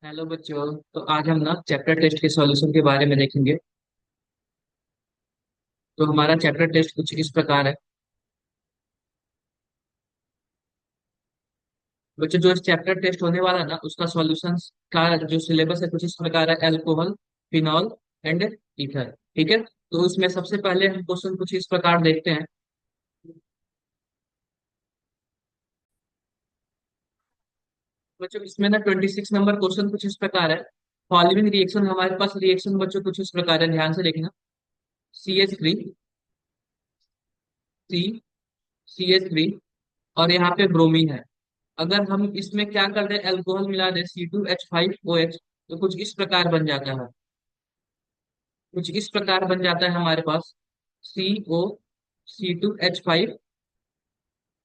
Hello बच्चों। तो आज हम ना चैप्टर टेस्ट के सॉल्यूशन के बारे में देखेंगे। तो हमारा चैप्टर टेस्ट कुछ इस प्रकार है। बच्चों, जो इस चैप्टर टेस्ट होने वाला है ना, उसका सॉल्यूशन का जो सिलेबस है कुछ इस प्रकार है: अल्कोहल, फिनॉल एंड ईथर। ठीक है, तो उसमें सबसे पहले हम क्वेश्चन कुछ इस प्रकार देखते हैं। बच्चों, इसमें ना 26 नंबर क्वेश्चन कुछ इस प्रकार है। फॉलोइंग रिएक्शन, हमारे पास रिएक्शन बच्चों कुछ इस प्रकार है, ध्यान से देखना। CH3, CH3 और यहाँ पे ब्रोमीन है। अगर हम इसमें क्या कर दें, अल्कोहल मिला दें, C2H5OH, तो कुछ इस प्रकार बन जाता है। कुछ इस प्रकार बन जाता है हमारे पास CO, C2H5,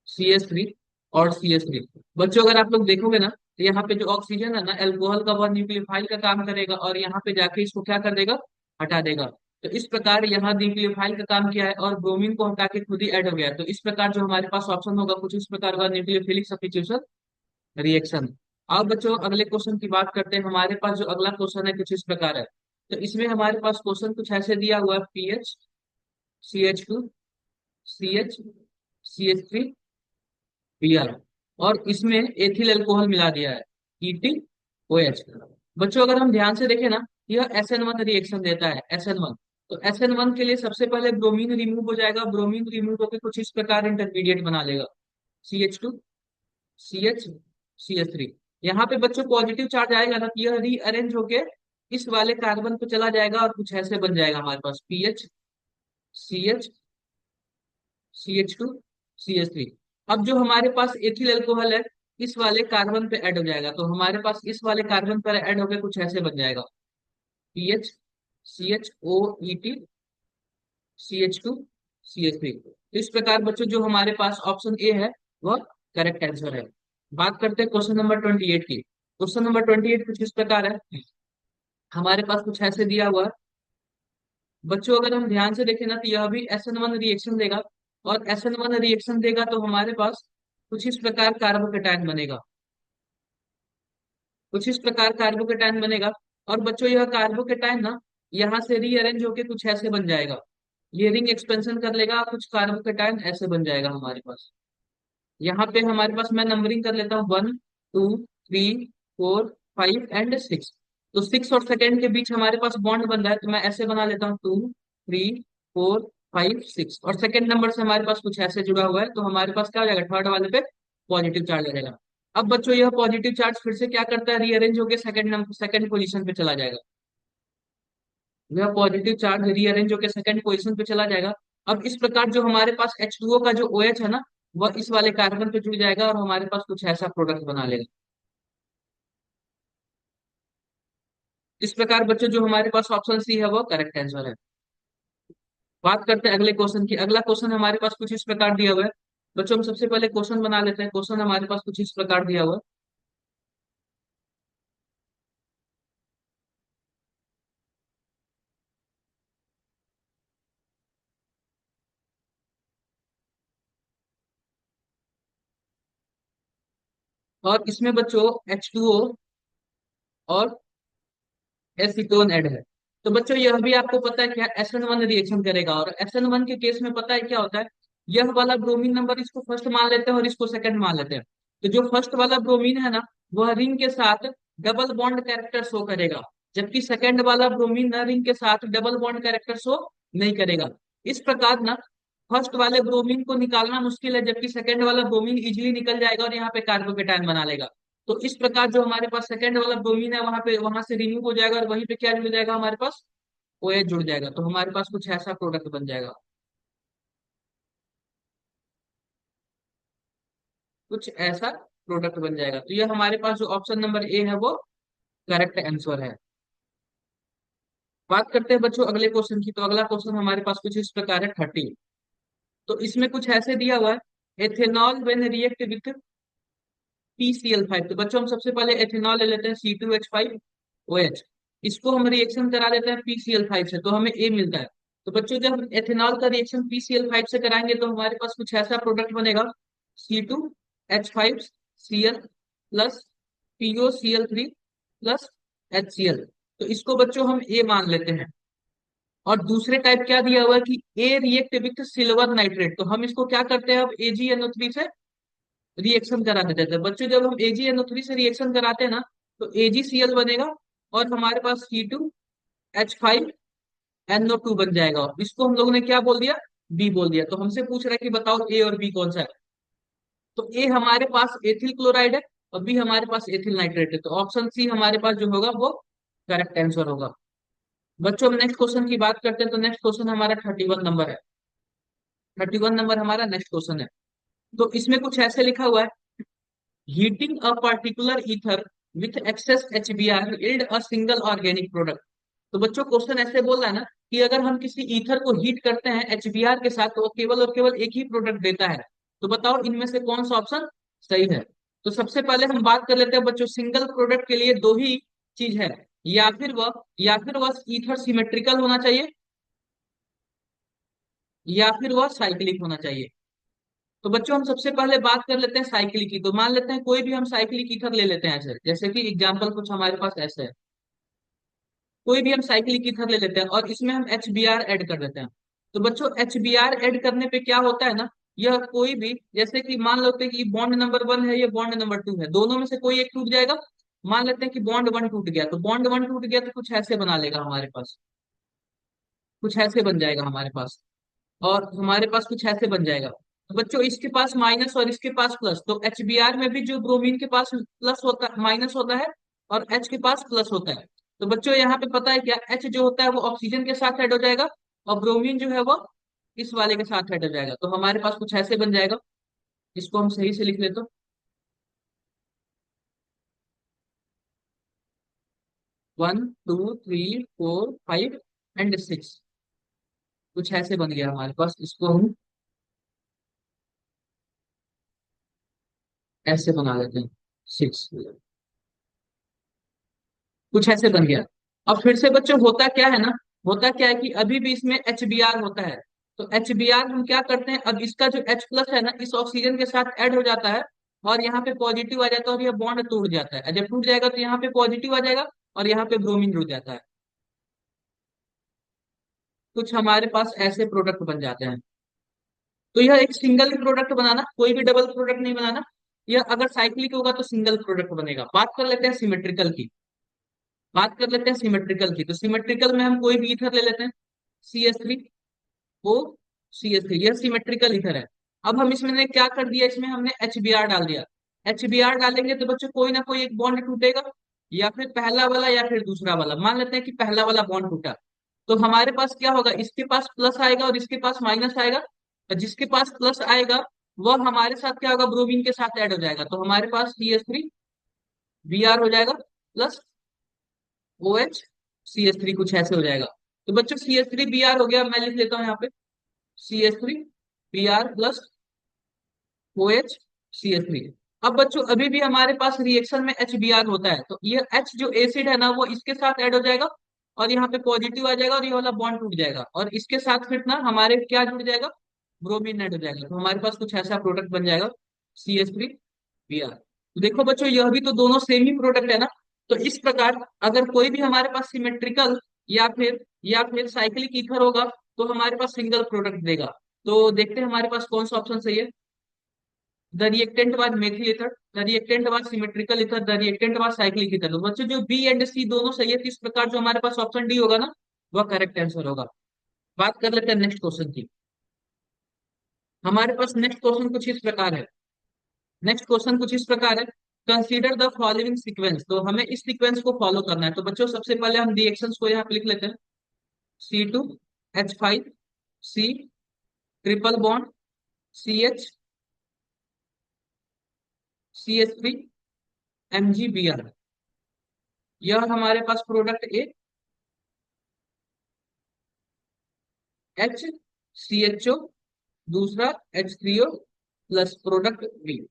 CH3 और CH3। बच्चों, अगर आप लोग देखोगे ना, तो यहाँ पे जो ऑक्सीजन है ना, अल्कोहल का, वह न्यूक्लियोफाइल का काम करेगा और यहाँ पे जाके इसको क्या कर देगा, हटा देगा। तो इस प्रकार यहाँ न्यूक्लियोफाइल का काम किया है और ब्रोमीन को हटा के खुद ही ऐड हो गया है। तो इस प्रकार जो हमारे पास ऑप्शन होगा कुछ इस प्रकार का, न्यूक्लियोफिलिक सब्स्टिट्यूशन रिएक्शन। अब बच्चों अगले क्वेश्चन की बात करते हैं। हमारे पास जो अगला क्वेश्चन है कुछ इस प्रकार है। तो इसमें हमारे पास क्वेश्चन कुछ ऐसे दिया हुआ है: PH, CH2, CH3, Br, और इसमें एथिल अल्कोहल मिला दिया है, EtOH। बच्चों, अगर हम ध्यान से देखें ना, यह SN1 रिएक्शन देता है, SN1। तो SN1 के लिए सबसे पहले ब्रोमीन रिमूव हो जाएगा, ब्रोमीन रिमूव होकर कुछ इस प्रकार इंटरमीडिएट बना लेगा, CH2, CH, CH3। यहाँ पे बच्चों पॉजिटिव चार्ज आएगा ना, तो यह रीअरेंज होके इस वाले कार्बन पे चला जाएगा और कुछ ऐसे बन जाएगा हमारे पास, PH, CH, CH2, CH3। अब जो हमारे पास एथिल अल्कोहल है, इस वाले कार्बन पे ऐड हो जाएगा, तो हमारे पास इस वाले कार्बन पर ऐड होकर कुछ ऐसे बन जाएगा, PH, CH, OET, CH2, CH3। तो इस प्रकार बच्चों जो हमारे पास ऑप्शन ए है वह करेक्ट आंसर है। बात करते हैं क्वेश्चन नंबर 28 की। क्वेश्चन नंबर 28 कुछ इस प्रकार है। हमारे पास कुछ ऐसे दिया हुआ है। बच्चों, अगर हम ध्यान से देखें ना, तो यह भी SN1 रिएक्शन देगा। और SN1 रिएक्शन देगा तो हमारे पास कुछ इस प्रकार कार्बोकेटायन बनेगा। कुछ इस प्रकार कार्बोकेटायन बनेगा। और बच्चों यह कार्बोकेटायन ना, यहाँ से रीअरेंज होके कुछ ऐसे बन जाएगा। ये रिंग एक्सपेंशन कर लेगा, कुछ कार्बोकेटायन ऐसे बन जाएगा हमारे पास। यहाँ पे हमारे पास, मैं नंबरिंग कर लेता हूँ, 1, 2, 3, 4, 5 एंड 6। तो 6 और 2 के बीच हमारे पास बॉन्ड बन रहा है, तो मैं ऐसे बना लेता हूँ, 2, 3, 4, 5, 6, और सेकंड नंबर से हमारे पास कुछ ऐसे जुड़ा हुआ है, तो हमारे पास क्या हो जाएगा, थर्ड वाले पे पॉजिटिव चार्ज आ जाएगा। अब बच्चों यह पॉजिटिव चार्ज फिर से क्या करता है, रीअरेंज होकर सेकंड नंबर, सेकंड पोजीशन पे चला जाएगा। यह पॉजिटिव चार्ज रीअरेंज होकर सेकंड पोजीशन पे चला जाएगा। अब इस प्रकार जो हमारे पास H2O का जो OH है ना, वह इस वाले कार्बन पे जुड़ जाएगा और हमारे पास कुछ ऐसा प्रोडक्ट बना लेगा। इस प्रकार बच्चों जो हमारे पास ऑप्शन सी है वह करेक्ट आंसर है। बात करते हैं अगले क्वेश्चन की। अगला क्वेश्चन हमारे पास कुछ इस प्रकार दिया हुआ है। बच्चों, हम सबसे पहले क्वेश्चन बना लेते हैं। क्वेश्चन हमारे पास कुछ इस प्रकार दिया हुआ है। और इसमें बच्चों H2O और एसीटोन ऐड है। तो बच्चों यह भी आपको पता है क्या, SN1 रिएक्शन करेगा। और SN1 के केस में पता है क्या होता है, यह वाला ब्रोमीन नंबर इसको फर्स्ट मान लेते हैं और इसको सेकंड मान लेते हैं। तो जो फर्स्ट वाला ब्रोमीन है ना, वह रिंग के साथ डबल बॉन्ड कैरेक्टर शो करेगा, जबकि सेकंड वाला ब्रोमीन ना रिंग के साथ डबल बॉन्ड कैरेक्टर शो नहीं करेगा। इस प्रकार ना फर्स्ट वाले ब्रोमीन को निकालना मुश्किल है, जबकि सेकंड वाला ब्रोमीन इजीली निकल जाएगा और यहाँ पे कार्बोकेटायन बना लेगा। तो इस प्रकार जो हमारे पास सेकंड वाला ब्रोमीन है, वहां पे, वहां से रिमूव हो जाएगा और वहीं पे क्या जुड़ जाएगा हमारे पास, OH जुड़ जाएगा। तो हमारे पास कुछ ऐसा प्रोडक्ट बन जाएगा। कुछ ऐसा प्रोडक्ट बन जाएगा। तो ये हमारे पास जो ऑप्शन नंबर ए है वो करेक्ट आंसर है। बात करते हैं बच्चों अगले क्वेश्चन की। तो अगला क्वेश्चन हमारे पास कुछ इस प्रकार है, 30। तो इसमें कुछ ऐसे दिया हुआ है: ethanol when react with PCl5। तो बच्चों हम सबसे पहले एथेनॉल ले लेते हैं, C2H5OH। इसको हम रिएक्शन करा देते हैं PCl5 से, तो हमें ए मिलता है। तो बच्चों जब हम एथेनॉल का रिएक्शन PCl5 से कराएंगे तो हमारे पास कुछ ऐसा प्रोडक्ट बनेगा, C2H5Cl plus POCl3 plus HCl। तो इसको बच्चों हम ए मान लेते हैं। और दूसरे टाइप क्या दिया हुआ है कि ए रिएक्ट विथ सिल्वर नाइट्रेट, तो हम इसको क्या करते हैं अब AgNO3 से रिएक्शन कराने देते हैं बच्चों। जब हम AgNO3 से रिएक्शन कराते हैं ना, तो AgCl बनेगा और हमारे पास C2H5NO2 बन जाएगा। इसको हम लोगों ने क्या बोल दिया, बी बोल दिया। तो हमसे पूछ रहा है कि बताओ ए और बी कौन सा है। तो ए हमारे पास एथिल क्लोराइड है और बी हमारे पास एथिल नाइट्रेट है, तो ऑप्शन सी हमारे पास जो होगा वो करेक्ट आंसर होगा। बच्चों हम नेक्स्ट क्वेश्चन की बात करते हैं, तो नेक्स्ट क्वेश्चन हमारा 31 नंबर है। 31 नंबर हमारा नेक्स्ट क्वेश्चन है। तो इसमें कुछ ऐसे लिखा हुआ है, heating a particular ether with access HBr yield a single organic product. तो बच्चों क्वेश्चन ऐसे बोल रहा है ना कि अगर हम किसी ईथर को हीट करते हैं HBr के साथ, तो वो केवल और केवल एक ही प्रोडक्ट देता है। तो बताओ इनमें से कौन सा ऑप्शन सही है। तो सबसे पहले हम बात कर लेते हैं बच्चों, सिंगल प्रोडक्ट के लिए दो ही चीज है, या फिर वह ईथर सिमेट्रिकल होना चाहिए, या फिर वह साइक्लिक होना चाहिए। तो बच्चों हम सबसे पहले बात कर लेते हैं साइक्लिक की। तो मान लेते हैं कोई भी हम साइक्लिक ईथर ले लेते हैं ऐसे, जैसे कि एग्जांपल कुछ हमारे पास ऐसे है, कोई भी हम साइक्लिक ईथर ले लेते हैं और इसमें हम HBr ऐड कर देते हैं। तो बच्चों HBr ऐड करने पे क्या होता है ना, यह कोई भी, जैसे कि मान लेते हैं कि बॉन्ड नंबर 1 है, ये बॉन्ड नंबर 2 है, दोनों में से कोई एक टूट जाएगा। मान लेते हैं कि बॉन्ड 1 टूट गया, तो बॉन्ड 1 टूट गया तो कुछ ऐसे बना लेगा हमारे पास, कुछ ऐसे बन जाएगा हमारे पास, और हमारे पास कुछ ऐसे बन जाएगा। तो बच्चों इसके पास माइनस और इसके पास प्लस, तो HBr में भी जो ब्रोमीन के पास प्लस होता माइनस होता है और H के पास प्लस होता है। तो बच्चों यहाँ पे पता है क्या, H जो होता है वो ऑक्सीजन के साथ ऐड हो जाएगा और ब्रोमीन जो है वो इस वाले के साथ ऐड हो जाएगा। तो हमारे पास कुछ ऐसे बन जाएगा, इसको हम सही से लिख ले तो 1 2 3 4 5 एंड 6, कुछ ऐसे बन गया हमारे पास। इसको हम ऐसे बना लेते हैं 6, कुछ ऐसे बन गया। अब फिर से बच्चों होता क्या है ना, होता क्या है कि अभी भी इसमें HBr होता है। तो HBr हम क्या करते हैं, अब इसका जो H प्लस है ना, इस ऑक्सीजन के साथ ऐड हो जाता है और यहाँ पे पॉजिटिव आ जाता है और यह बॉन्ड टूट जाता है। जब टूट जाएगा तो यहाँ पे पॉजिटिव आ जाएगा और यहाँ पे ब्रोमीन जुड़ जाता है। कुछ हमारे पास ऐसे प्रोडक्ट बन जाते हैं। तो यह एक सिंगल प्रोडक्ट बनाना, कोई भी डबल प्रोडक्ट नहीं बनाना। यह अगर साइक्लिक होगा तो सिंगल प्रोडक्ट बनेगा। बात कर लेते हैं सिमेट्रिकल की। बात कर लेते हैं सिमेट्रिकल की। तो सिमेट्रिकल में हम कोई भी ईथर ले लेते हैं, CH3O CH3, यह सिमेट्रिकल ईथर है। अब हम इसमें ने क्या कर दिया, इसमें हमने HBr डाल दिया। HBr डालेंगे तो बच्चों कोई ना कोई एक बॉन्ड टूटेगा, या फिर पहला वाला या फिर दूसरा वाला। मान लेते हैं कि पहला वाला बॉन्ड टूटा, तो हमारे पास क्या होगा, इसके पास प्लस आएगा और इसके पास माइनस आएगा। और जिसके पास प्लस आएगा वह हमारे साथ क्या होगा, ब्रोमीन के साथ ऐड हो जाएगा। तो हमारे पास CH3Br हो जाएगा प्लस OH CH3, कुछ ऐसे हो जाएगा। तो बच्चों CH3Br हो गया, मैं लिख लेता हूँ यहाँ पे CH3Br प्लस OH CH3। अब बच्चों अभी भी हमारे पास रिएक्शन में HBr होता है, तो ये H जो एसिड है ना वो इसके साथ ऐड हो जाएगा और यहाँ पे पॉजिटिव आ जाएगा और ये वाला बॉन्ड टूट जाएगा और इसके साथ फिर ना हमारे क्या जुड़ जाएगा, ब्रोमीन ऐड हो जाएगा। तो हमारे पास कुछ ऐसा प्रोडक्ट बन जाएगा CH3Br। तो देखो बच्चों यह भी तो दोनों सेम ही प्रोडक्ट है ना। तो इस प्रकार अगर कोई भी हमारे पास सिमेट्रिकल या फिर साइक्लिक ईथर होगा तो हमारे पास सिंगल प्रोडक्ट देगा। तो देखते हैं हमारे पास कौन सा ऑप्शन सही है। The reactant was methyl ether, the reactant was symmetrical ether, the reactant was cyclic ether. तो बच्चों जो बी एंड सी दोनों सही है, तो इस प्रकार जो हमारे पास ऑप्शन डी होगा ना वह करेक्ट आंसर होगा। बात कर लेते हैं नेक्स्ट क्वेश्चन की। हमारे पास नेक्स्ट क्वेश्चन कुछ इस प्रकार है। नेक्स्ट क्वेश्चन कुछ इस प्रकार है, कंसीडर द फॉलोइंग सीक्वेंस। तो हमें इस सीक्वेंस को फॉलो करना है। तो बच्चों सबसे पहले हम रिएक्शंस को यहाँ पे लिख लेते हैं, C2H5, C triple bond CH CH3 MgBr। यह हमारे पास प्रोडक्ट ए, HCHO, दूसरा H3O प्लस प्रोडक्ट बी।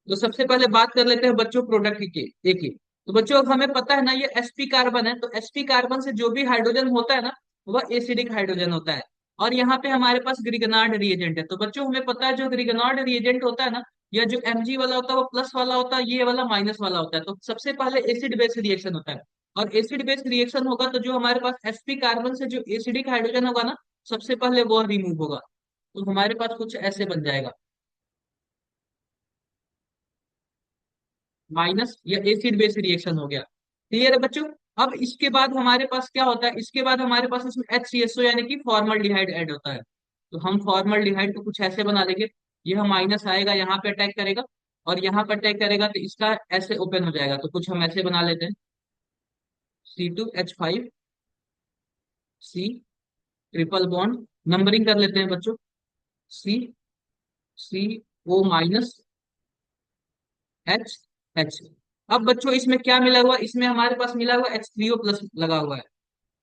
तो सबसे पहले बात कर लेते हैं बच्चों प्रोडक्ट के एक ही। तो बच्चों अब हमें पता है ना ये sp कार्बन है, तो sp कार्बन से जो भी हाइड्रोजन होता है ना वह एसिडिक हाइड्रोजन होता है। और यहाँ पे हमारे पास ग्रिगनार्ड रिएजेंट है। तो बच्चों हमें पता है जो ग्रिगनार्ड रिएजेंट होता है ना, या जो Mg वाला होता है वो प्लस वाला होता है, ये वाला माइनस वाला होता है। तो सबसे पहले एसिड बेस रिएक्शन होता है, और एसिड बेस रिएक्शन होगा तो जो हमारे पास sp कार्बन से जो एसिडिक हाइड्रोजन होगा ना, सबसे पहले वो रिमूव होगा। तो हमारे पास कुछ ऐसे बन जाएगा, माइनस, या एसिड बेस रिएक्शन हो गया। क्लियर है बच्चों? अब इसके बाद हमारे पास क्या होता है, इसके बाद हमारे पास इसमें HCSO यानी कि फॉर्मल्डिहाइड ऐड होता है। तो हम फॉर्मल्डिहाइड को कुछ ऐसे बना लेंगे, यह माइनस आएगा यहाँ पे अटैक करेगा, और यहाँ पर अटैक करेगा तो इसका ऐसे ओपन हो जाएगा। तो कुछ हम ऐसे बना लेते हैं, C2H5C, ट्रिपल बॉन्ड, नंबरिंग कर लेते हैं बच्चों, C CO-, H। अब बच्चों इसमें क्या मिला हुआ, इसमें हमारे पास मिला हुआ H3O+ लगा हुआ है।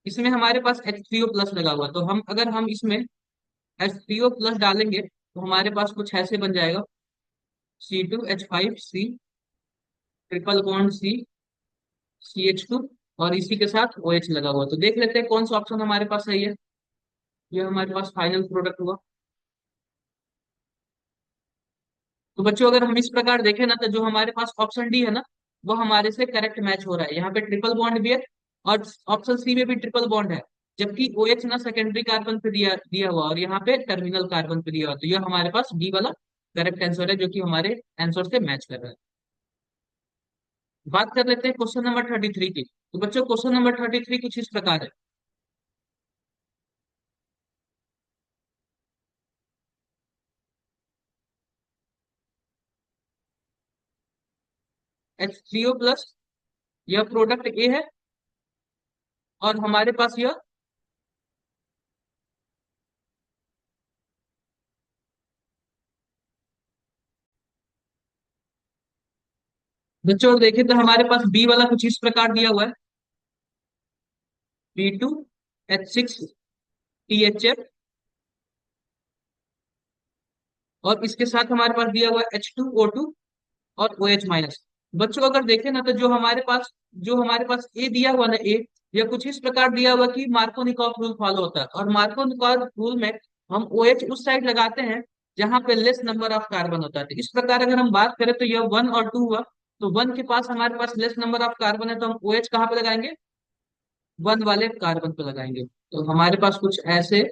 इसमें हमारे पास H3O+ लगा हुआ है, तो हम अगर हम इसमें H3O+ डालेंगे तो हमारे पास कुछ ऐसे बन जाएगा, C2H5C, ट्रिपल बॉन्ड CH2, और इसी के साथ OH लगा हुआ। तो देख लेते हैं कौन सा ऑप्शन हमारे पास सही है। ये हमारे पास फाइनल प्रोडक्ट हुआ। तो बच्चों अगर हम इस प्रकार देखें ना, तो जो हमारे पास ऑप्शन डी है ना, वो हमारे से करेक्ट मैच हो रहा है। यहाँ पे ट्रिपल बॉन्ड भी है, और ऑप्शन सी में भी ट्रिपल बॉन्ड है, जबकि OH ना सेकेंडरी कार्बन पे दिया दिया हुआ, और यहाँ पे टर्मिनल कार्बन पे दिया हुआ। तो यह हमारे पास डी वाला करेक्ट आंसर है, जो कि हमारे आंसर से मैच कर रहा है। बात कर लेते हैं क्वेश्चन नंबर 33 की। तो बच्चों क्वेश्चन नंबर 33 कुछ इस प्रकार है, H3O+, यह प्रोडक्ट ए है, और हमारे पास यह, बच्चों और देखें तो हमारे पास बी वाला कुछ इस प्रकार दिया हुआ है, B2H6THF, और इसके साथ हमारे पास दिया हुआ है H2O2 और OH-। बच्चों अगर देखें ना, तो जो हमारे पास ए दिया हुआ ना, ए, यह कुछ इस प्रकार दिया हुआ कि मार्कोनिकॉफ रूल फॉलो होता है, और मार्कोनिकॉफ रूल में हम OH उस साइड लगाते हैं जहां पे लेस नंबर ऑफ कार्बन होता है। तो इस प्रकार अगर हम बात करें तो यह 1 और 2 हुआ। तो 1 के पास हमारे पास लेस नंबर ऑफ कार्बन है, तो हम OH कहाँ पे लगाएंगे, 1 वाले कार्बन पे लगाएंगे। तो हमारे पास कुछ ऐसे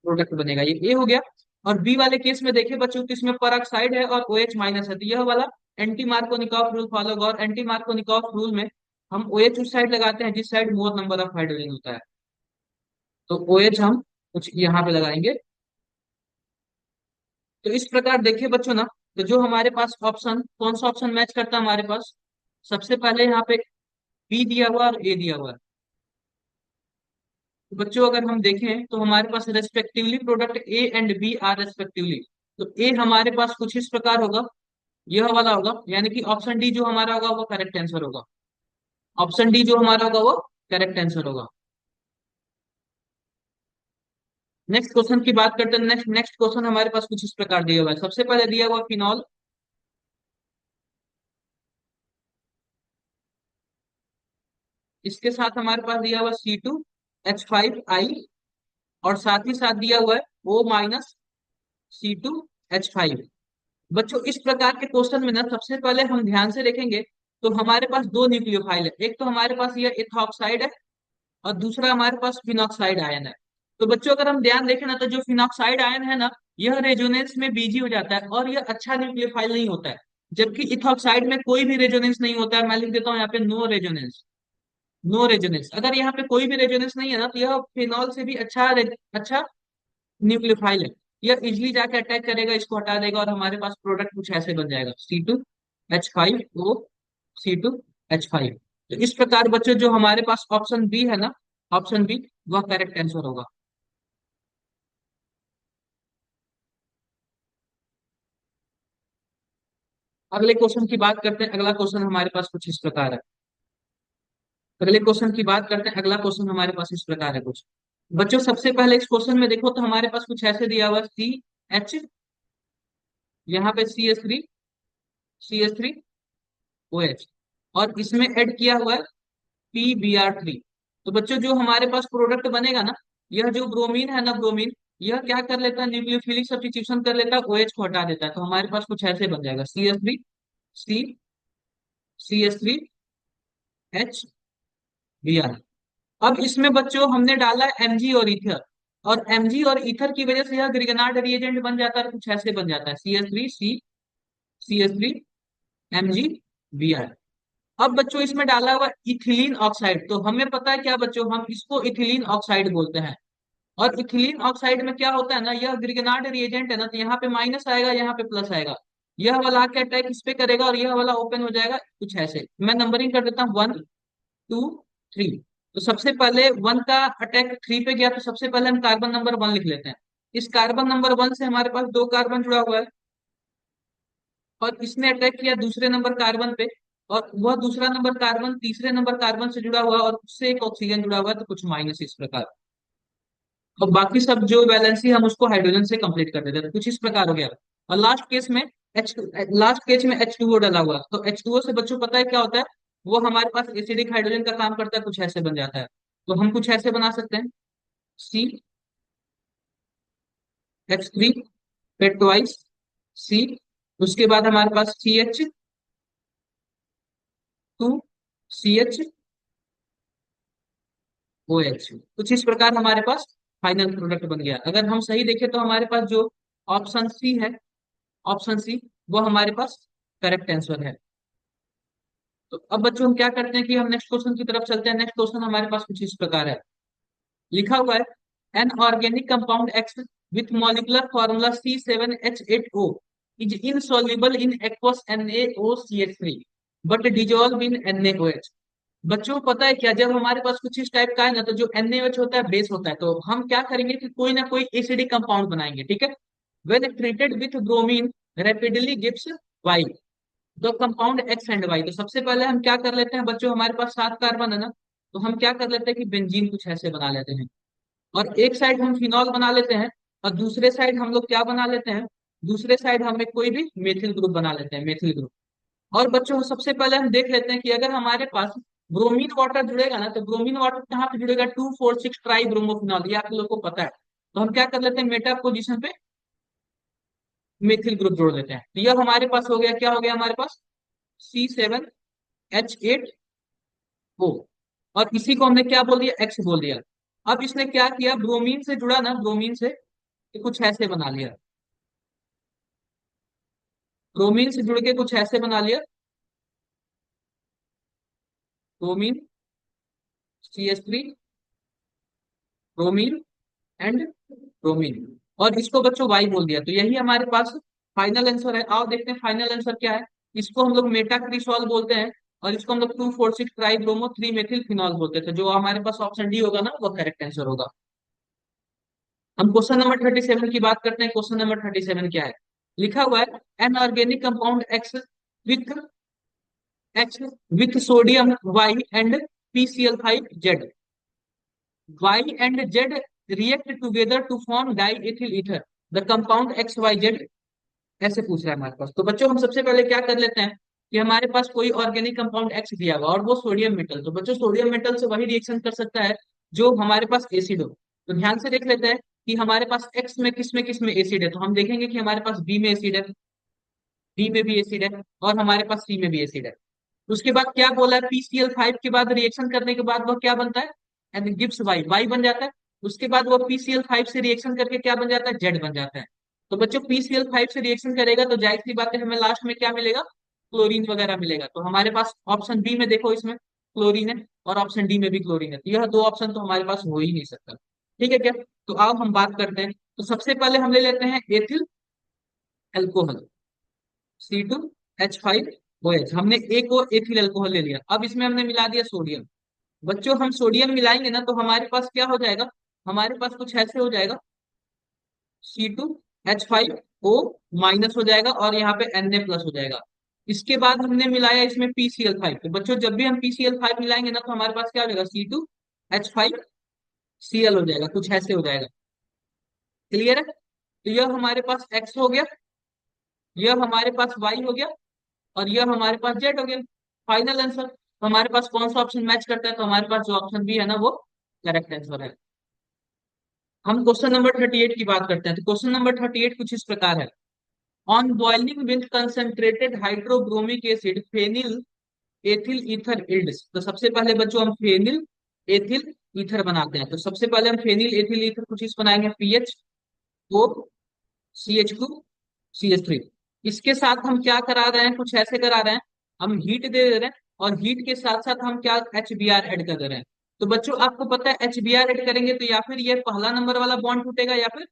प्रोडक्ट बनेगा, ये ए हो गया। और बी वाले केस में देखिए बच्चों, तो इसमें परऑक्साइड है और OH- है, तो यह वाला एंटी मार्कोनिकॉफ रूल फॉलो होगा, और एंटी मार्कोनिकॉफ रूल में हम OH उस साइड लगाते हैं जिस side more number of hydrogen होता है। तो OH हम कुछ यहाँ पे लगाएंगे। तो इस प्रकार देखिए बच्चों ना, तो जो हमारे पास ऑप्शन, कौन सा ऑप्शन मैच करता है हमारे पास, सबसे पहले यहाँ पे बी दिया हुआ और ए दिया हुआ है। तो बच्चों अगर हम देखें तो हमारे पास respectively product A and B are respectively. तो ए हमारे पास कुछ इस प्रकार होगा, यह वाला होगा, यानी कि ऑप्शन डी जो हमारा होगा वो करेक्ट आंसर होगा। ऑप्शन डी जो हमारा होगा वो करेक्ट आंसर होगा। नेक्स्ट क्वेश्चन की बात करते हैं। नेक्स्ट नेक्स्ट क्वेश्चन हमारे पास कुछ इस प्रकार दिया हुआ है। सबसे पहले दिया हुआ फिनॉल, इसके साथ हमारे पास दिया हुआ C2H5I, और साथ ही साथ दिया हुआ है O-C2H5। बच्चों इस प्रकार के क्वेश्चन में ना सबसे पहले हम ध्यान से देखेंगे, तो हमारे पास दो न्यूक्लियोफाइल है, एक तो हमारे पास ये इथॉक्साइड है, और दूसरा हमारे पास फिनॉक्साइड आयन है। तो बच्चों अगर हम ध्यान देखें ना, तो जो फिनॉक्साइड आयन है ना, यह रेजोनेंस में बीजी हो जाता है, और यह अच्छा न्यूक्लियोफाइल नहीं होता है, जबकि इथॉक्साइड में कोई भी रेजोनेंस नहीं होता है। मैं लिख देता हूँ यहाँ पे नो रेजोनेंस। नो रेजोनेंस, अगर यहाँ पे कोई भी रेजोनेंस नहीं है ना, तो यह फिनॉल से भी अच्छा न्यूक्लियोफाइल है। यह इजिली जाके अटैक करेगा, इसको हटा देगा, और हमारे पास प्रोडक्ट कुछ ऐसे बन जाएगा, C2H5O, C2H5। तो इस प्रकार बच्चों जो हमारे पास ऑप्शन बी है ना, ऑप्शन बी वह करेक्ट आंसर होगा। अगले क्वेश्चन की बात करते हैं। अगला क्वेश्चन हमारे पास कुछ इस प्रकार है। अगले क्वेश्चन की बात करते हैं। अगला क्वेश्चन हमारे पास इस प्रकार है कुछ। बच्चों सबसे पहले इस क्वेश्चन में देखो, तो हमारे पास कुछ ऐसे दिया हुआ, CH, यहाँ पे CH3, CH3OH। और इसमें ऐड किया हुआ है PBr3। तो बच्चों जो हमारे पास प्रोडक्ट बनेगा ना, यह जो ब्रोमीन है ना, ब्रोमीन, यह क्या कर लेता है, न्यूक्लियोफिलिक सब्स्टिट्यूशन कर लेता है, OH को हटा देता है। तो हमारे पास कुछ ऐसे बन जाएगा, CH3 CH3H Br। अब इसमें बच्चों हमने डाला Mg और ईथर, और Mg और ईथर की वजह से यह ग्रिगनार्ड रिएजेंट बन जाता है, कुछ ऐसे बन जाता है, CH3 CH3 Mg Br। अब बच्चों इसमें डाला हुआ इथिलीन ऑक्साइड, तो हमें पता है क्या बच्चों, हम इसको इथिलीन ऑक्साइड बोलते हैं। और इथिलीन ऑक्साइड में क्या होता है ना, यह ग्रिगनार्ड रिएजेंट है ना, तो यहाँ पे माइनस आएगा, यहाँ पे प्लस आएगा। यह वाला आके अटैक इस पे करेगा और यह वाला ओपन हो जाएगा, कुछ ऐसे। मैं नंबरिंग कर देता हूँ, 1 2 3। तो सबसे पहले वन का अटैक 3 पे गया, तो सबसे पहले हम कार्बन नंबर 1 लिख लेते हैं। इस कार्बन नंबर 1 से हमारे पास दो कार्बन जुड़ा हुआ है, और इसने अटैक किया दूसरे नंबर कार्बन पे, और वह दूसरा नंबर कार्बन तीसरे नंबर कार्बन से जुड़ा हुआ है, और उससे एक ऑक्सीजन जुड़ा हुआ है, तो कुछ माइनस इस प्रकार। और बाकी सब जो वैलेंसी हम उसको हाइड्रोजन से कंप्लीट कर देते हैं, तो कुछ इस प्रकार हो गया। और एच लास्ट केस में H2O डला हुआ है। तो H2O से बच्चों पता है क्या होता है, वो हमारे पास एसिडिक हाइड्रोजन का काम करता है, कुछ ऐसे बन जाता है। तो हम कुछ ऐसे बना सकते हैं, CH3 पे ट्वाइस C, उसके बाद हमारे पास CH2CH OH। कुछ इस प्रकार हमारे पास फाइनल प्रोडक्ट बन गया। अगर हम सही देखें तो हमारे पास जो ऑप्शन सी है, ऑप्शन सी, वो हमारे पास करेक्ट आंसर है। तो अब बच्चों हम क्या करते हैं कि हम नेक्स्ट क्वेश्चन की तरफ चलते हैं। नेक्स्ट क्वेश्चन हमारे पास कुछ इस प्रकार है, लिखा हुआ है, an organic compound x with molecular formula C7H8O is insoluble in aqueous NaOCH3 but dissolve in NaOH। बच्चों को पता है क्या, जब हमारे पास कुछ इस टाइप का है ना, तो जो NaOH होता है बेस होता है, तो हम क्या करेंगे कि कोई ना कोई एसिडिक कंपाउंड बनाएंगे, ठीक है। When treated with bromine rapidly gives Y, तो कंपाउंड एक्स एंड वाई। तो सबसे पहले हम क्या कर लेते हैं बच्चों, हमारे पास 7 कार्बन है ना, तो हम क्या कर लेते हैं कि बेंजीन कुछ ऐसे बना लेते हैं। और एक साइड हम फिनॉल बना लेते हैं, और दूसरे साइड हम लोग क्या बना लेते हैं, दूसरे साइड हम एक कोई भी मेथिल ग्रुप बना लेते हैं, मेथिल ग्रुप। और बच्चों सबसे पहले हम देख लेते हैं कि अगर हमारे पास ब्रोमीन वाटर जुड़ेगा ना, तो ब्रोमीन वाटर कहाँ पे जुड़ेगा, 2,4,6 ट्राई ब्रोमोफिनॉल, ये आप लोग को पता है। तो हम क्या कर लेते हैं, मेटा पोजीशन पे मेथिल ग्रुप जोड़ देते हैं। तो यह हमारे पास हो गया, क्या हो गया हमारे पास, C7H8O। और इसी को हमने क्या बोल दिया, एक्स बोल दिया। अब इसने क्या किया, ब्रोमीन से जुड़ा ना, ब्रोमीन से तो कुछ ऐसे बना लिया, ब्रोमीन से जुड़ के कुछ ऐसे बना लिया, bromine, CH3 bromine and bromine, और इसको बच्चों वाई बोल दिया। तो यही हमारे पास फाइनल आंसर है। आओ देखते हैं फाइनल आंसर क्या है। इसको हम लोग मेटाक्रिसॉल बोलते हैं, और इसको हम लोग 2,4,6 ट्राई ब्रोमो 3 मेथिल फिनॉल बोलते थे। जो हमारे पास ऑप्शन डी होगा ना, वो करेक्ट आंसर होगा। हम क्वेश्चन नंबर 37 की बात करते हैं। क्वेश्चन नंबर 37 क्या है, लिखा हुआ है, an organic compound with X with sodium Y and PCl5Z, Y and Z react together to form diethyl ether, the compound XYZ। ऐसे पूछ रहा है हमारे पास। तो बच्चों हम सबसे पहले क्या कर लेते हैं कि हमारे पास कोई ऑर्गेनिक कंपाउंड एक्स दिया हुआ और वो सोडियम मेटल, तो बच्चों सोडियम मेटल से वही रिएक्शन कर सकता है जो हमारे पास एसिड हो। तो ध्यान से देख लेते हैं कि हमारे पास एक्स में किस में एसिड है। तो हम देखेंगे कि हमारे पास बी में एसिड है, डी में भी एसिड है, और हमारे पास सी में भी एसिड है। उसके बाद क्या बोला है, PCl5 के बाद रिएक्शन करने के बाद वो क्या बनता है, एंड गिब्स वाई, वाई बन जाता है। उसके बाद वो PCl5 से रिएक्शन करके क्या बन जाता है, जेड बन जाता है। तो बच्चों PCl5 से रिएक्शन करेगा तो जाहिर सी बात है हमें लास्ट में क्या मिलेगा, क्लोरीन वगैरह मिलेगा। तो हमारे पास ऑप्शन बी में देखो, इसमें क्लोरीन है, और ऑप्शन डी में भी क्लोरीन है। तो यह दो ऑप्शन तो हमारे पास हो ही नहीं सकता, ठीक है क्या। तो अब हम बात करते हैं। तो सबसे पहले हम ले लेते हैं एथिल एल्कोहल, C2H5OH। हमने एक को एथिल अल्कोहल ले लिया, अब इसमें हमने मिला दिया सोडियम। बच्चों हम सोडियम मिलाएंगे ना, तो हमारे पास क्या हो जाएगा, हमारे पास कुछ ऐसे हो जाएगा, C2H5O- हो जाएगा, और यहाँ पे Na+ हो जाएगा। इसके बाद हमने मिलाया इसमें PCl5। तो बच्चों जब भी हम PCl5 मिलाएंगे ना, तो हमारे पास क्या हो जाएगा, C2H5Cl हो जाएगा, कुछ ऐसे हो जाएगा। क्लियर है। तो यह हमारे पास एक्स हो गया, यह हमारे पास वाई हो गया, और यह हमारे पास जेड हो गया। Final answer. तो हमारे पास कौन सा ऑप्शन मैच करता है, तो हमारे पास जो ऑप्शन बी है ना वो करेक्ट आंसर है। हम क्वेश्चन नंबर 38 की बात करते हैं। तो क्वेश्चन नंबर 38 कुछ इस प्रकार है। On boiling with concentrated hydrobromic acid phenyl ethyl ether yields. तो सबसे पहले बच्चों हम फेनिल एथिल ईथर बनाते हैं। तो सबसे पहले हम फेनिल एथिल ईथर कुछ इस बनाएंगे, पीएच ओ CH2 CH3। इसके साथ हम क्या करा रहे हैं, कुछ ऐसे करा रहे हैं, हम हीट दे रहे हैं, और हीट के साथ साथ हम क्या HBr ऐड कर दे रहे हैं। तो बच्चों आपको पता है HBr ऐड करेंगे तो या फिर ये पहला नंबर वाला बॉन्ड टूटेगा या फिर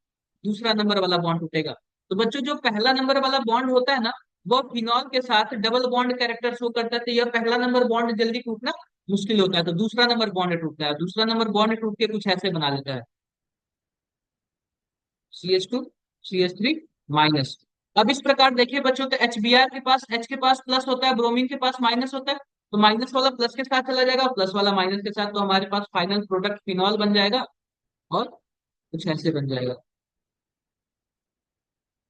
दूसरा नंबर वाला बॉन्ड टूटेगा। तो बच्चों जो पहला नंबर वाला बॉन्ड होता है ना, वो फिनॉल के साथ डबल बॉन्ड कैरेक्टर शो करता है। तो यह पहला नंबर बॉन्ड जल्दी टूटना मुश्किल होता है, तो दूसरा नंबर बॉन्ड टूटता है, दूसरा नंबर बॉन्ड टूट के कुछ ऐसे बना लेता है, CH2 CH3 माइनस। अब इस प्रकार देखिए बच्चों, तो HBr के पास H के पास प्लस होता है, ब्रोमीन के पास माइनस होता है। तो माइनस वाला प्लस के साथ चला जाएगा, प्लस वाला माइनस के साथ, तो हमारे पास फाइनल प्रोडक्ट फिनॉल बन जाएगा और कुछ ऐसे बन जाएगा।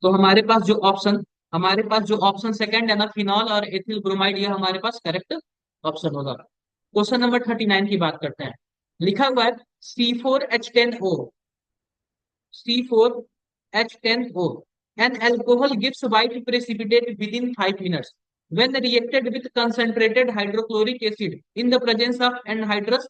तो हमारे पास जो ऑप्शन सेकंड है ना, फिनॉल और एथिल ब्रोमाइड, ये हमारे पास करेक्ट ऑप्शन होगा। क्वेश्चन नंबर 39 की बात करते हैं। लिखा हुआ है C4H10O, C4H10O, an alcohol gives white precipitate within 5 minutes when reacted with concentrated hydrochloric acid in the presence of anhydrous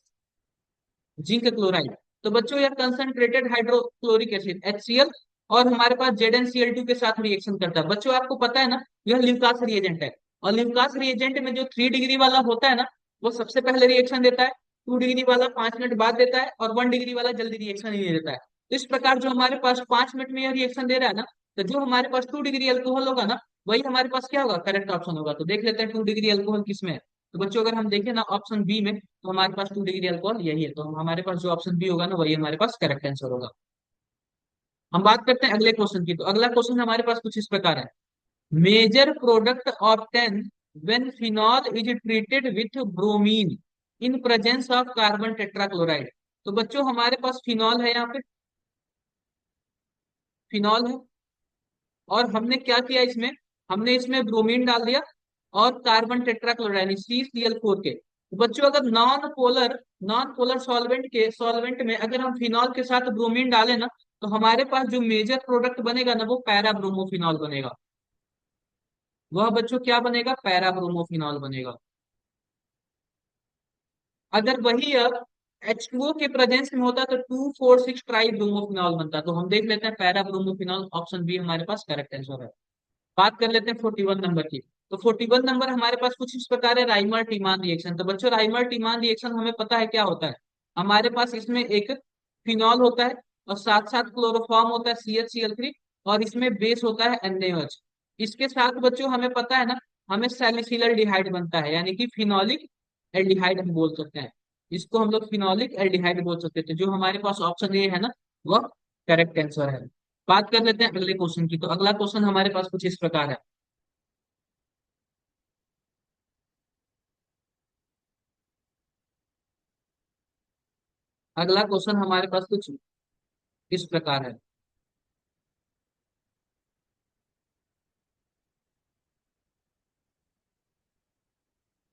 zinc chloride. तो बच्चों यह कंसंट्रेटेड हाइड्रोक्लोरिक एसिड HCl और हमारे पास ZnCl2 के साथ रिएक्शन करता है। बच्चों आपको पता है ना, यह ल्यूकास रिएजेंट है, और ल्यूकास रिएजेंट में जो 3 डिग्री वाला होता है ना, वो सबसे पहले रिएक्शन देता है, 2 डिग्री वाला 5 मिनट बाद देता है, और 1 डिग्री वाला जल्दी रिएक्शन ही नहीं देता है। तो इस प्रकार जो हमारे पास 5 मिनट में यह रिएक्शन दे रहा है ना, तो जो हमारे पास 2 डिग्री अल्कोहल होगा ना, वही हमारे पास क्या होगा, करेक्ट ऑप्शन होगा। तो देख लेते हैं 2 डिग्री अल्कोहल किसमें है। तो बच्चों अगर हम देखें ना ऑप्शन बी में, तो हमारे पास 2 डिग्री अल्कोहल यही है, तो हमारे पास जो ऑप्शन बी होगा ना वही हमारे पास करेक्ट आंसर होगा। हम बात करते हैं अगले क्वेश्चन की। तो अगला क्वेश्चन हमारे पास कुछ इस प्रकार है। Major product obtain when phenol is treated with bromine in presence of carbon tetrachloride. तो बच्चों हमारे पास फिनॉल है, यहाँ पे फिनॉल है, और हमने क्या किया इसमें, हमने इसमें ब्रोमीन डाल दिया और कार्बन टेट्राक्लोराइड CCl4 के। तो बच्चों अगर नॉन पोलर सॉल्वेंट में अगर हम फिनॉल के साथ ब्रोमीन डालें ना, तो हमारे पास जो मेजर प्रोडक्ट बनेगा ना वो पैरा ब्रोमोफिनॉल बनेगा। वह बच्चों क्या बनेगा, पैरा ब्रोमोफिनॉल बनेगा। अगर वही H2O के प्रेजेंस में होता तो 2,4,6 ट्राई ब्रोमोफिनॉल बनता। तो हम देख लेते हैं पैरा ब्रोमोफिनॉल, ऑप्शन बी हमारे पास करेक्ट आंसर है। बात कर लेते हैं 41 नंबर की। तो 41 नंबर हमारे पास कुछ इस प्रकार है, राइमर टीमान रिएक्शन। तो बच्चों राइमर टीमान रिएक्शन हमें पता है क्या होता है। हमारे पास इसमें एक फिनॉल होता है, और साथ साथ क्लोरोफॉर्म होता है CHCl3, और इसमें बेस होता है NaOH। इसके साथ बच्चों हमें पता है ना, हमें सैलिसिल एल्डिहाइड बनता है, यानी कि फिनोलिक एल्डिहाइड हम बोल सकते हैं। इसको हम लोग फिनोलिक एल्डिहाइड बोल सकते थे। जो हमारे पास ऑप्शन ए है ना, वह करेक्ट आंसर है। बात कर लेते हैं अगले क्वेश्चन की। तो अगला क्वेश्चन हमारे पास कुछ इस प्रकार है। अगला क्वेश्चन हमारे पास कुछ इस प्रकार है।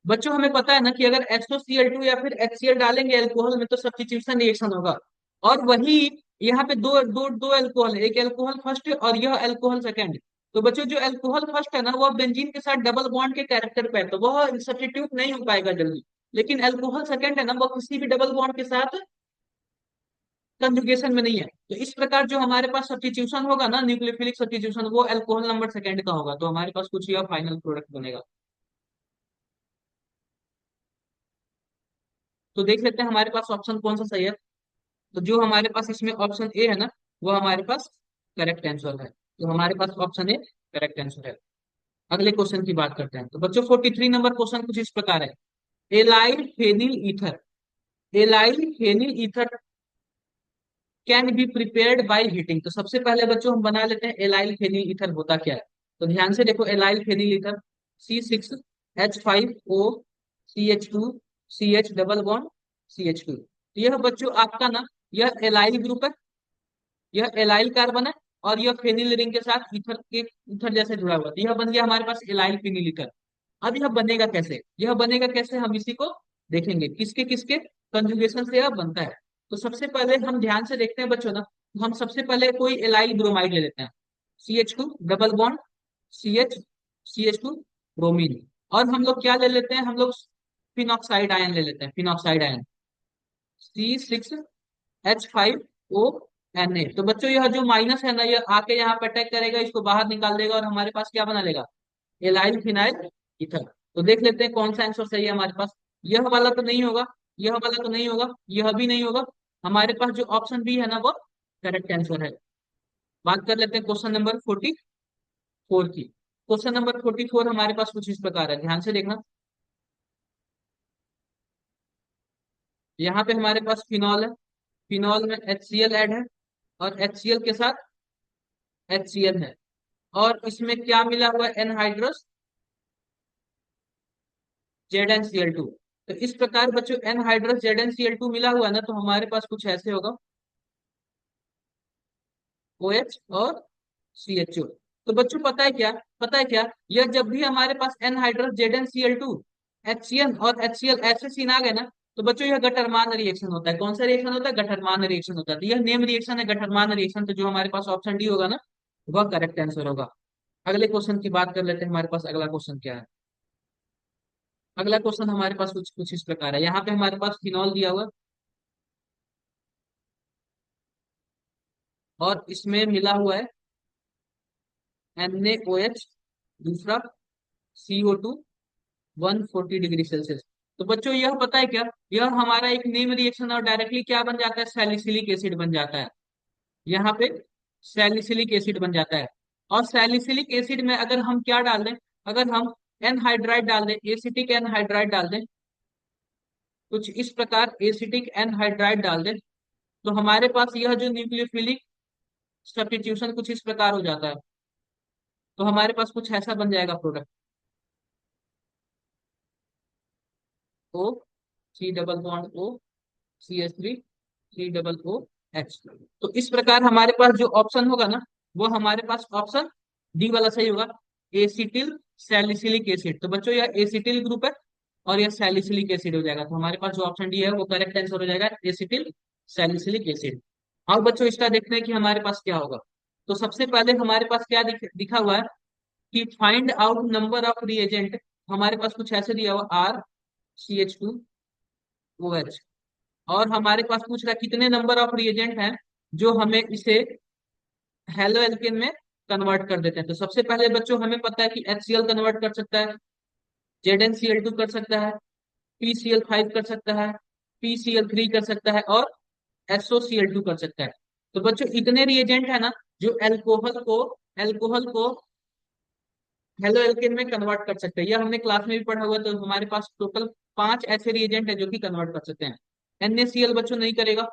बच्चों हमें पता है ना कि अगर HOCl2 या फिर HCl डालेंगे अल्कोहल में, तो सब्स्टिट्यूशन रिएक्शन होगा। और वही यहाँ पे दो दो दो अल्कोहल है, एक अल्कोहल फर्स्ट और यह अल्कोहल सेकंड। तो बच्चों जो अल्कोहल फर्स्ट है ना, वो बेंजीन के साथ डबल बॉन्ड के कैरेक्टर पे है, तो वह सब्स्टिट्यूट नहीं हो पाएगा जल्दी। लेकिन अल्कोहल सेकंड है ना, वो किसी भी डबल बॉन्ड के साथ कंजुगेशन में नहीं है। तो इस प्रकार जो हमारे पास सब्स्टिट्यूशन होगा ना, न्यूक्लियोफिलिक सब्स्टिट्यूशन, वो अल्कोहल नंबर सेकंड का होगा। तो हमारे पास कुछ यह फाइनल प्रोडक्ट बनेगा। तो देख लेते हैं हमारे पास ऑप्शन कौन सा सही है। तो जो हमारे पास इसमें ऑप्शन ए है ना, वो हमारे पास करेक्ट आंसर है। तो हमारे पास ऑप्शन ए करेक्ट आंसर है। अगले क्वेश्चन की बात करते हैं। तो बच्चों 43 नंबर क्वेश्चन कुछ इस प्रकार है। Allyl phenyl ether, allyl phenyl ether can be prepared by heating. तो सबसे पहले बच्चों हम बना लेते हैं एलाइल फेनिल ईथर होता क्या है। तो ध्यान से देखो, allyl phenyl ether C6H5O CH2 CH double bond CH2। तो यह बच्चों आपका ना, यह एलाइल ग्रुप है, यह एलाइल कार्बन है, और यह फेनिल रिंग के साथ ईथर जैसे जुड़ा हुआ है। तो यह बन गया हमारे पास एलाइल फेनिल ईथर। अब यह बनेगा कैसे, यह बनेगा कैसे, हम इसी को देखेंगे, किसके किसके कंजुगेशन से यह बनता है। तो सबसे पहले हम ध्यान से देखते हैं बच्चों ना, हम सबसे पहले कोई एलाइल ब्रोमाइड ले लेते हैं, CH2 double bond, CH2 bromine. और हम लोग क्या ले लेते हैं, हम लोग फिनॉक्साइड आयन ले लेते हैं, फिनॉक्साइड आयन C6H5O Na। तो बच्चों यह जो माइनस है ना, यह आके यहाँ पे अटैक करेगा, इसको बाहर निकाल देगा और हमारे पास क्या बना लेगा, एलाइल फिनाइल ईथर। तो देख लेते हैं कौन सा आंसर सही है हमारे पास। यह वाला तो नहीं होगा, यह वाला तो नहीं होगा, यह भी नहीं होगा। हमारे पास जो ऑप्शन बी है ना, वो करेक्ट आंसर है। बात कर लेते हैं क्वेश्चन नंबर 44 की। क्वेश्चन नंबर 44 हमारे पास कुछ इस प्रकार है, ध्यान से देखना। यहाँ पे हमारे पास फिनॉल है, फिनॉल में HCl ऐड है, और HCl के साथ HCl है, और इसमें क्या मिला हुआ है, एनहाइड्रस ZnCl2। तो इस प्रकार बच्चों एनहाइड्रस ZnCl2 मिला हुआ है ना, तो हमारे पास कुछ ऐसे होगा, OH और CHO। तो बच्चों पता है क्या, पता है क्या, यह जब भी हमारे पास एनहाइड्रस ZnCl2 HCl और HCl ऐसे सीन आ गए ना, तो बच्चों यह गटरमान रिएक्शन होता है। कौन सा रिएक्शन होता है, गटरमान रिएक्शन होता है। तो यह नेम रिएक्शन है, गटरमान रिएक्शन। तो जो हमारे पास ऑप्शन डी होगा ना, वह करेक्ट आंसर होगा। अगले क्वेश्चन की बात कर लेते हैं, हमारे पास अगला क्वेश्चन क्या है। अगला क्वेश्चन हमारे पास कुछ कुछ इस प्रकार है, यहाँ पे हमारे पास फिनॉल दिया हुआ है, और इसमें मिला हुआ है NaOH, दूसरा CO2 140 डिग्री सेल्सियस। तो बच्चों यह पता है क्या, यह हमारा एक नेम रिएक्शन और डायरेक्टली क्या बन जाता है, सैलिसिलिक एसिड बन जाता है। यहाँ पे सैलिसिलिक एसिड बन जाता है। और सैलिसिलिक एसिड में अगर हम क्या डाल दें, अगर हम एनहाइड्राइड डाल दें, एसिटिक एनहाइड्राइड डाल दें, कुछ इस प्रकार एसिटिक एनहाइड्राइड डाल दें, तो हमारे पास यह जो न्यूक्लियोफिलिक सब्स्टिट्यूशन कुछ इस प्रकार हो जाता है। तो हमारे पास कुछ ऐसा बन जाएगा product, O, C double bond O, CH3 C double O H। तो इस प्रकार हमारे पास जो ऑप्शन होगा ना, वो हमारे पास ऑप्शन डी वाला सही होगा, एसिटिल सैलिसिलिक एसिड। तो बच्चों यह एसिटिल ग्रुप है, और यह सैलिसिलिक एसिड हो जाएगा। तो हमारे पास जो ऑप्शन डी है वो करेक्ट आंसर हो जाएगा, एसिटिल सैलिसिलिक एसिड। अब बच्चों इसका देखते हैं कि हमारे पास क्या होगा। तो सबसे पहले हमारे पास क्या दिखा हुआ है कि find out number of reagent. हमारे पास कुछ ऐसे दिया हुआ, RCH2OH। और हमारे पास पूछ रहा है कितने नंबर ऑफ रिएजेंट हैं जो हमें इसे हेलो एल्केन में कन्वर्ट कर देते हैं। तो सबसे पहले बच्चों हमें पता है कि HCl कन्वर्ट कर सकता है, ZnCl2 कर सकता है, PCl5 कर सकता है, PCl3 कर सकता है, और SOCl2 कर सकता है। तो बच्चों इतने रिएजेंट है ना, जो अल्कोहल को हेलो एल्केन में कन्वर्ट कर सकते हैं। यह हमने क्लास में भी पढ़ा हुआ है। तो हमारे पास टोटल 5 ऐसे रिएजेंट है जो कि कन्वर्ट कर सकते हैं। NaCl बच्चों नहीं करेगा,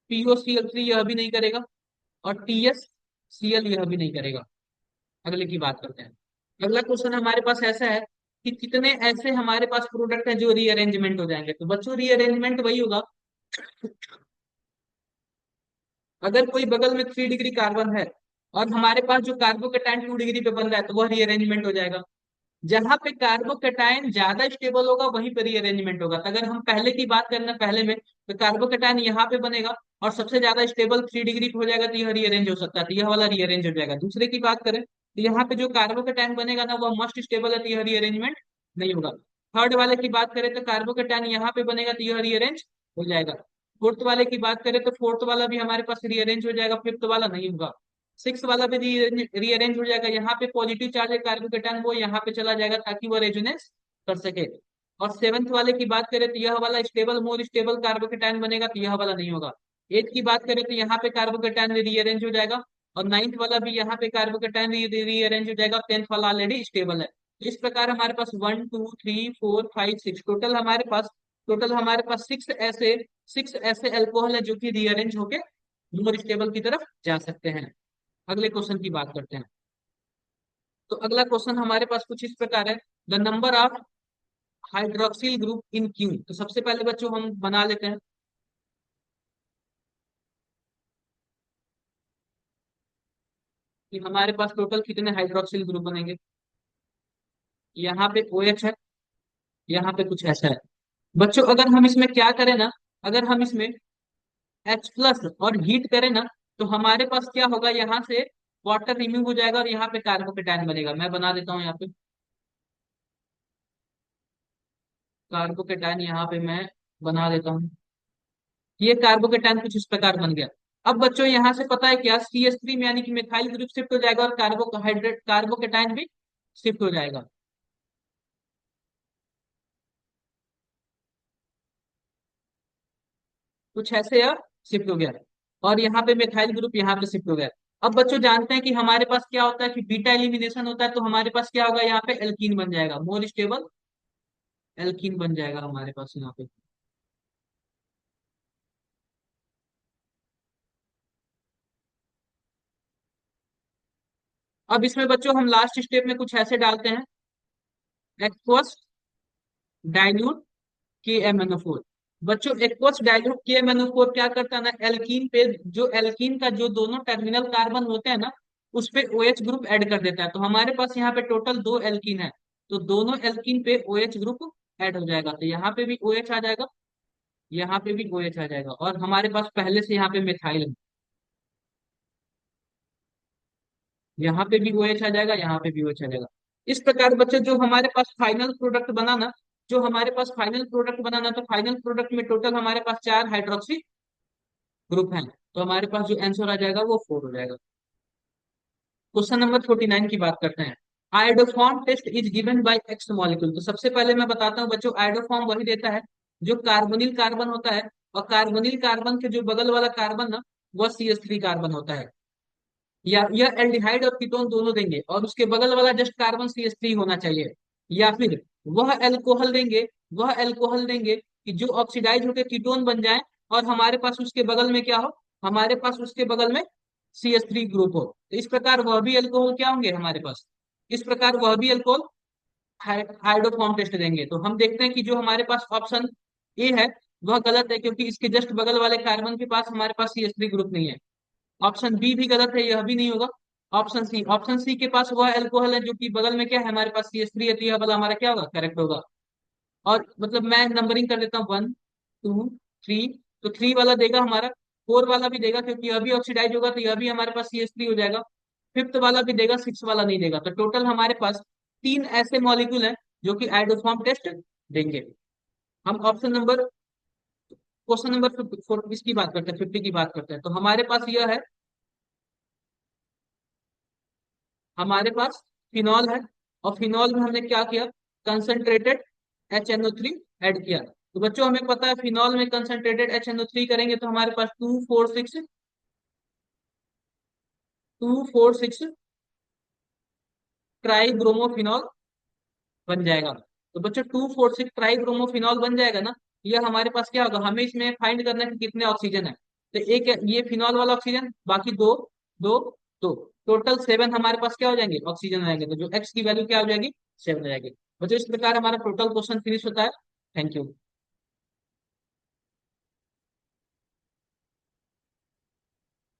POCl3 यह भी नहीं करेगा, और TSCl यह भी नहीं करेगा। अगले की बात करते हैं। अगला क्वेश्चन हमारे पास ऐसा है कि कितने ऐसे हमारे पास प्रोडक्ट हैं जो रीअरेंजमेंट हो जाएंगे। तो बच्चों रीअरेंजमेंट वही होगा, अगर कोई बगल में 3 डिग्री कार्बन है और हमारे पास जो कार्बोकेटाइन 2 डिग्री पे बन रहा है, तो वह रीअरेंजमेंट हो जाएगा। जहां पे कार्बोकेटाइन ज्यादा स्टेबल होगा वहीं पे रीअरेंजमेंट होगा। तो अगर हम पहले की बात करना पहले में, तो कार्बोकेटाइन यहाँ पे बनेगा और सबसे ज्यादा स्टेबल 3 डिग्री पे हो जाएगा, तो यह रीअरेंज हो सकता है, तो यह वाला रीअरेंज हो जाएगा। दूसरे की बात करें तो यहाँ पे जो कार्बोकेटाइन बनेगा ना, वह मस्ट स्टेबल है, तो यह रीअरेंजमेंट नहीं होगा। थर्ड वाले की बात करें तो कार्बोकेटाइन यहाँ पे बनेगा, तो यह रीअरेंज हो जाएगा। फोर्थ वाले की बात करें तो फोर्थ वाला भी हमारे पास रीअरेंज हो जाएगा, फिफ्थ वाला नहीं होगा। सिक्स वाला भी रीअरेंज हो जाएगा, यहाँ पे पॉजिटिव चार्ज है कार्बोकेटाइन, वो यहाँ पे चला जाएगा ताकि वो रेजोनेंस कर सके। और सेवंथ वाले की बात करें तो यह वाला स्टेबल मोर स्टेबल कार्बोकेटाइन बनेगा, तो यह वाला नहीं होगा। एट की बात करें तो यहाँ पे कार्बोकेटाइन रीअरेंज हो जाएगा, और नाइन्थ वाला भी यहाँ पे कार्बोकेटाइन रीअरेंज हो जाएगा, टेंथ वाला ऑलरेडी स्टेबल है। तो इस प्रकार हमारे पास 1 2 3 4 5 6 टोटल हमारे पास 6 ऐसे अल्कोहल है जो कि रीअरेंज होके मोर स्टेबल की तरफ जा सकते हैं। अगले क्वेश्चन की बात करते हैं। तो अगला क्वेश्चन हमारे पास कुछ इस प्रकार है, the number of hydroxyl group in Q. तो सबसे पहले बच्चों हम बना लेते हैं कि हमारे पास टोटल कितने हाइड्रोक्सिल ग्रुप बनेंगे। यहाँ पे OH है, यहाँ पे कुछ ऐसा है। बच्चों अगर हम इसमें क्या करें ना, अगर हम इसमें H+ और हीट करें ना, तो हमारे पास क्या होगा, यहाँ से वाटर रिमूव हो जाएगा और यहाँ पे कार्बोकेटायन बनेगा। मैं बना देता हूँ यहाँ पे कार्बोकेटायन, यहाँ पे मैं बना देता हूँ। ये कार्बोकेटायन कुछ इस प्रकार बन गया। अब बच्चों यहाँ से पता है क्या, CH3 में यानी कि मिथाइल ग्रुप शिफ्ट हो जाएगा और कार्बोहाइड्रेट कार्बोकेटायन भी शिफ्ट हो जाएगा। कुछ ऐसे यार शिफ्ट हो गया, और यहाँ पे मिथाइल ग्रुप यहाँ पे शिफ्ट हो गया। अब बच्चों जानते हैं कि हमारे पास क्या होता है कि बीटा एलिमिनेशन होता है, तो हमारे पास क्या होगा, यहाँ पे एल्कीन बन जाएगा, मोर स्टेबल एल्कीन बन जाएगा हमारे पास यहाँ पे। अब इसमें बच्चों हम लास्ट स्टेप में कुछ ऐसे डालते हैं, एक्वस डाइल्यूट KMnO4। बच्चों एक्वस डाइल्यूट KMnO4 क्या करता है ना, एल्कीन पे, जो एल्कीन का जो दोनों टर्मिनल कार्बन होते हैं ना, उस पे OH ग्रुप ऐड कर देता है। तो हमारे पास यहाँ पे टोटल 2 एल्कीन है, तो दोनों एल्कीन पे OH ग्रुप ऐड हो जाएगा, तो यहाँ पे भी OH आ जाएगा, यहाँ पे भी OH आ जाएगा, और हमारे पास पहले से यहाँ पे मिथाइल है, यहाँ पे भी OH आ जाएगा, यहाँ पे भी OH आ जाएगा। इस प्रकार बच्चे जो हमारे पास फाइनल प्रोडक्ट बनाना, जो हमारे पास फाइनल प्रोडक्ट बनाना, तो फाइनल प्रोडक्ट में टोटल हमारे पास 4 हाइड्रोक्सी ग्रुप है, तो हमारे पास जो आंसर आ जाएगा वो 4 हो जाएगा। क्वेश्चन नंबर 49 की बात करते हैं। Iodoform test is given by X molecule. तो सबसे पहले मैं बताता हूँ बच्चों, आयोडोफॉर्म वही देता है जो कार्बोनिल कार्बन होता है, और कार्बोनिल कार्बन के जो बगल वाला कार्बन ना, वह CH3 कार्बन होता है। या यह एल्डिहाइड और कीटोन दोनों देंगे, और उसके बगल वाला जस्ट कार्बन CH3 होना चाहिए। या फिर वह एल्कोहल देंगे, वह एल्कोहल देंगे कि जो ऑक्सीडाइज होकर कीटोन बन जाए, और हमारे पास उसके बगल में क्या हो, हमारे पास उसके बगल में CH3 ग्रुप हो, तो इस प्रकार वह भी एल्कोहल क्या होंगे हमारे पास, इस प्रकार वह भी एल्कोहल हाइड्रोफॉर्म टेस्ट देंगे। तो हम देखते हैं कि जो हमारे पास ऑप्शन ए है वह गलत है, क्योंकि इसके जस्ट बगल वाले कार्बन के पास हमारे पास CH3 ग्रुप नहीं है। ऑप्शन बी भी गलत है, यह भी नहीं होगा। ऑप्शन सी के पास वह एल्कोहल है जो कि बगल में क्या है, हमारे पास CH3 है, तो यह वाला हमारा क्या होगा, करेक्ट होगा। और मतलब मैं नंबरिंग कर देता हूँ, 1 2 3, तो 3 वाला देगा हमारा, 4 वाला भी देगा क्योंकि यह भी ऑक्सीडाइज होगा, तो यह भी हमारे पास CH3 हो जाएगा। फिफ्थ वाला भी देगा, 6 वाला नहीं देगा, तो टोटल हमारे पास 3 ऐसे मॉलिक्यूल हैं जो कि आइडोफॉर्म टेस्ट देंगे। हम ऑप्शन नंबर क्वेश्चन नंबर 54 इसकी बात करते हैं, 50 की बात करते हैं। तो हमारे पास यह है, हमारे पास फिनॉल है, और फिनॉल में हमने क्या किया, कंसंट्रेटेड HNO3 ऐड किया। तो बच्चों हमें पता है फिनॉल में कंसंट्रेटेड HNO3 करेंगे तो हमारे पास 246 ट्राईब्रोमोफिनॉल बन जाएगा। तो बच्चों 246 ट्राईब्रोमोफिनॉल बन जाएगा ना, यह हमारे पास क्या होगा, हमें इसमें फाइंड करना है कि कितने ऑक्सीजन है। तो एक ये फिनॉल वाला ऑक्सीजन, बाकी दो, दो, दो, टोटल 7 हमारे पास क्या हो जाएंगे, ऑक्सीजन आएंगे, तो जो एक्स की वैल्यू क्या हो जाएगी, 7 हो जाएगी। बच्चों इस प्रकार हमारा टोटल क्वेश्चन फिनिश होता है। Thank you.